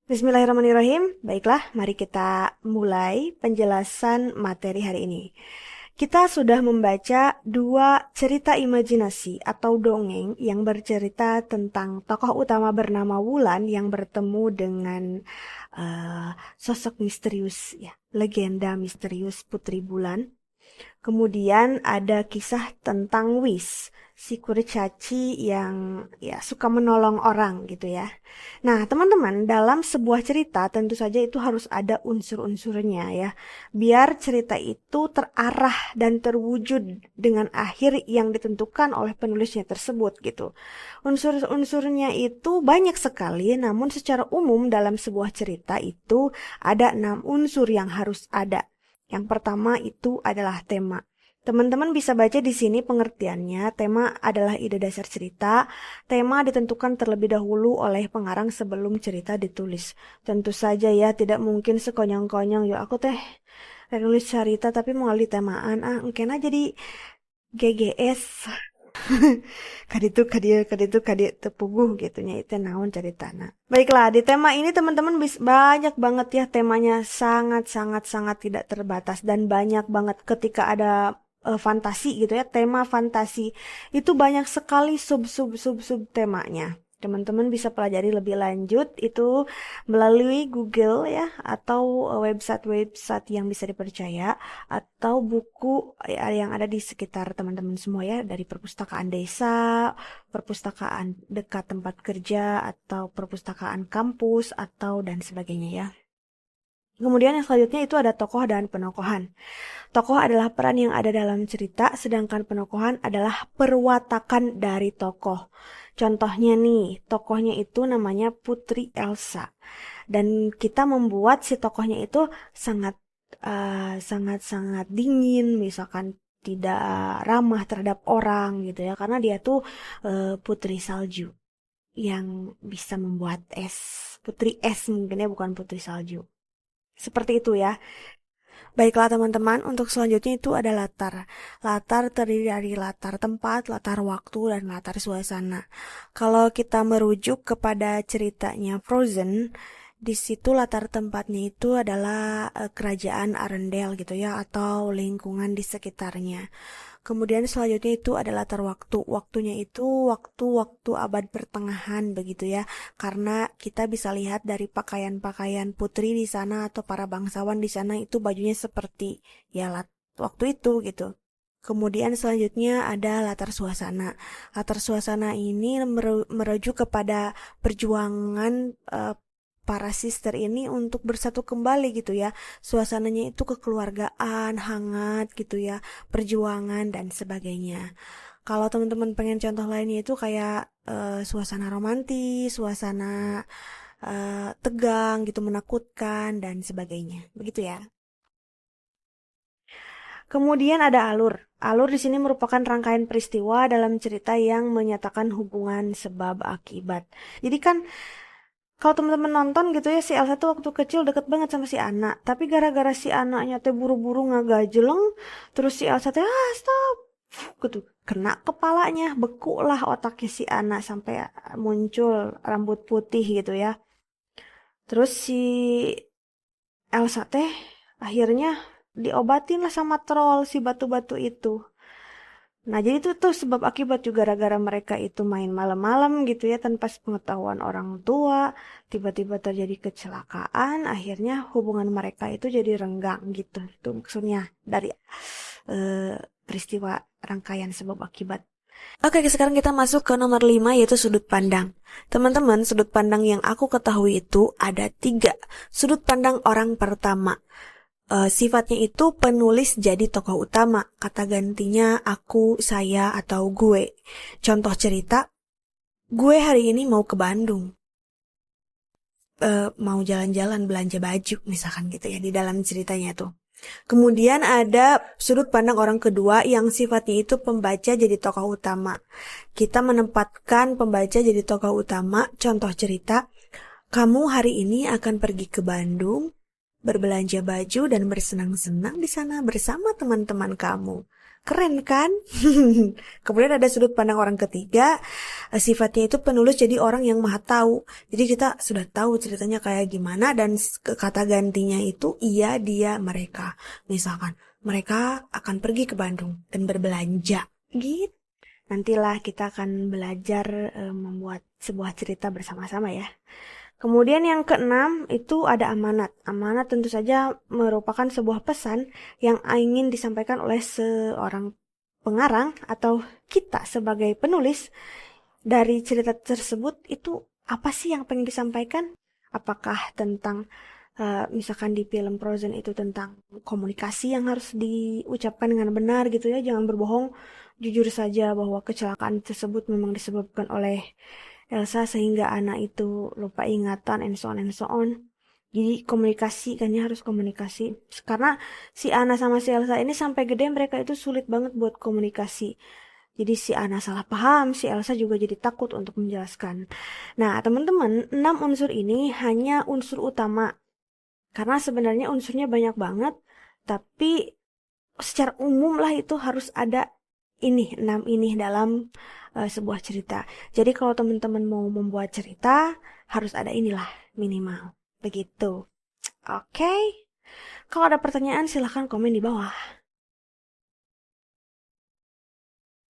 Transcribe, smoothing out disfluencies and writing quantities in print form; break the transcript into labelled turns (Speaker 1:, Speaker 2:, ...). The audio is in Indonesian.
Speaker 1: Bismillahirrahmanirrahim. Baiklah, mari kita mulai penjelasan materi hari ini. Kita sudah membaca dua cerita imajinasi atau dongeng yang bercerita tentang tokoh utama bernama Wulan yang bertemu dengan sosok misterius, ya, legenda misterius Putri Bulan. Kemudian ada kisah tentang Wis, si kurcaci yang ya suka menolong orang gitu ya. Nah, teman-teman, dalam sebuah cerita tentu saja itu harus ada unsur-unsurnya ya. Biar cerita itu terarah dan terwujud dengan akhir yang ditentukan oleh penulisnya tersebut gitu. Unsur-unsurnya itu banyak sekali, namun secara umum dalam sebuah cerita itu ada 6 unsur yang harus ada. Yang pertama itu adalah tema. Teman-teman bisa baca di sini pengertiannya. Tema adalah ide dasar cerita. Tema ditentukan terlebih dahulu oleh pengarang sebelum cerita ditulis. Tentu saja ya, tidak mungkin sekonyong-konyong. Yo aku teh nulis cerita tapi mau temaan. Mungkin aja jadi GGS. Kaditu tepuguh gitunya itu naon ceritana. Baiklah, di tema ini teman-teman banyak banget ya temanya, sangat tidak terbatas dan banyak banget ketika ada fantasi gitu ya, tema fantasi itu banyak sekali sub temanya. Teman-teman bisa pelajari lebih lanjut itu melalui Google ya, atau website-website yang bisa dipercaya, atau buku ya, yang ada di sekitar teman-teman semua ya, dari perpustakaan desa, perpustakaan dekat tempat kerja, atau perpustakaan kampus, atau dan sebagainya ya. Kemudian yang selanjutnya itu ada tokoh dan penokohan. Tokoh adalah peran yang ada dalam cerita, sedangkan penokohan adalah perwatakan dari tokoh. Contohnya nih, tokohnya itu namanya Putri Elsa. Dan kita membuat si tokohnya itu sangat dingin, misalkan tidak ramah terhadap orang gitu ya, karena dia tuh putri salju yang bisa membuat es. Putri es mungkin ya, bukan putri salju. Seperti itu ya. Baiklah teman-teman, untuk selanjutnya itu ada latar. Latar terdiri dari latar tempat, latar waktu, dan latar suasana. Kalau kita merujuk kepada ceritanya Frozen, di situ latar tempatnya itu adalah kerajaan Arendelle gitu ya, atau lingkungan di sekitarnya. Kemudian selanjutnya itu ada latar waktu. Waktunya itu waktu abad pertengahan begitu ya. Karena kita bisa lihat dari pakaian-pakaian putri di sana atau para bangsawan di sana itu bajunya seperti ya waktu itu gitu. Kemudian selanjutnya ada latar suasana. Latar suasana ini merujuk kepada perjuangan para sister ini untuk bersatu kembali gitu ya. Suasananya itu kekeluargaan, hangat gitu ya, perjuangan dan sebagainya. Kalau teman-teman pengen contoh lainnya itu kayak suasana romantis, suasana tegang gitu, menakutkan dan sebagainya. Begitu ya. Kemudian ada alur. Alur di sini merupakan rangkaian peristiwa dalam cerita yang menyatakan hubungan sebab akibat. Jadi kan kalau teman-teman nonton gitu ya, si Elsa tuh waktu kecil deket banget sama si Anna. Tapi gara-gara si anaknya teh buru-buru ngagajeleng, terus si Elsa teh stop gitu, kena kepalanya, beku lah otaknya si Anna sampai muncul rambut putih gitu ya. Terus si Elsa teh akhirnya diobatin lah sama troll si batu-batu itu. Nah, jadi itu tuh sebab akibat juga gara-gara mereka itu main malam-malam gitu ya tanpa pengetahuan orang tua, tiba-tiba terjadi kecelakaan, akhirnya hubungan mereka itu jadi renggang gitu. Itu maksudnya dari peristiwa rangkaian sebab akibat. Oke, sekarang kita masuk ke nomor 5 yaitu sudut pandang. Teman-teman, sudut pandang yang aku ketahui itu ada 3. Sudut pandang orang pertama. Sifatnya itu penulis jadi tokoh utama, kata gantinya aku, saya, atau gue. Contoh cerita, gue hari ini mau ke Bandung, mau jalan-jalan belanja baju, misalkan gitu ya, di dalam ceritanya tuh. Kemudian ada sudut pandang orang kedua yang sifatnya itu pembaca jadi tokoh utama. Kita menempatkan pembaca jadi tokoh utama, contoh cerita, kamu hari ini akan pergi ke Bandung, berbelanja baju dan bersenang-senang di sana bersama teman-teman kamu. Keren kan? Kemudian ada sudut pandang orang ketiga, sifatnya itu penulis jadi orang yang maha tahu. Jadi kita sudah tahu ceritanya kayak gimana dan kata gantinya itu iya, dia, mereka. Misalkan mereka akan pergi ke Bandung dan berbelanja. Gitu. Nantilah kita akan belajar membuat sebuah cerita bersama-sama ya. Kemudian yang keenam itu ada amanat. Amanat tentu saja merupakan sebuah pesan yang ingin disampaikan oleh seorang pengarang atau kita sebagai penulis dari cerita tersebut. Itu apa sih yang pengen disampaikan? Apakah tentang misalkan di film Frozen itu tentang komunikasi yang harus diucapkan dengan benar gitu ya, jangan berbohong, jujur saja bahwa kecelakaan tersebut memang disebabkan oleh Elsa sehingga anak itu lupa ingatan and so on and so on. Jadi komunikasi kan ya, harus komunikasi. Karena si Anna sama si Elsa ini sampai gede mereka itu sulit banget buat komunikasi. Jadi si Anna salah paham, si Elsa juga jadi takut untuk menjelaskan. Nah, teman-teman, 6 unsur ini hanya unsur utama. Karena sebenarnya unsurnya banyak banget, tapi secara umum lah itu harus ada ini, 6 ini dalam sebuah cerita. Jadi kalau teman-teman mau membuat cerita, harus ada inilah minimal. Begitu. Oke. Kalau ada pertanyaan silahkan komen di bawah.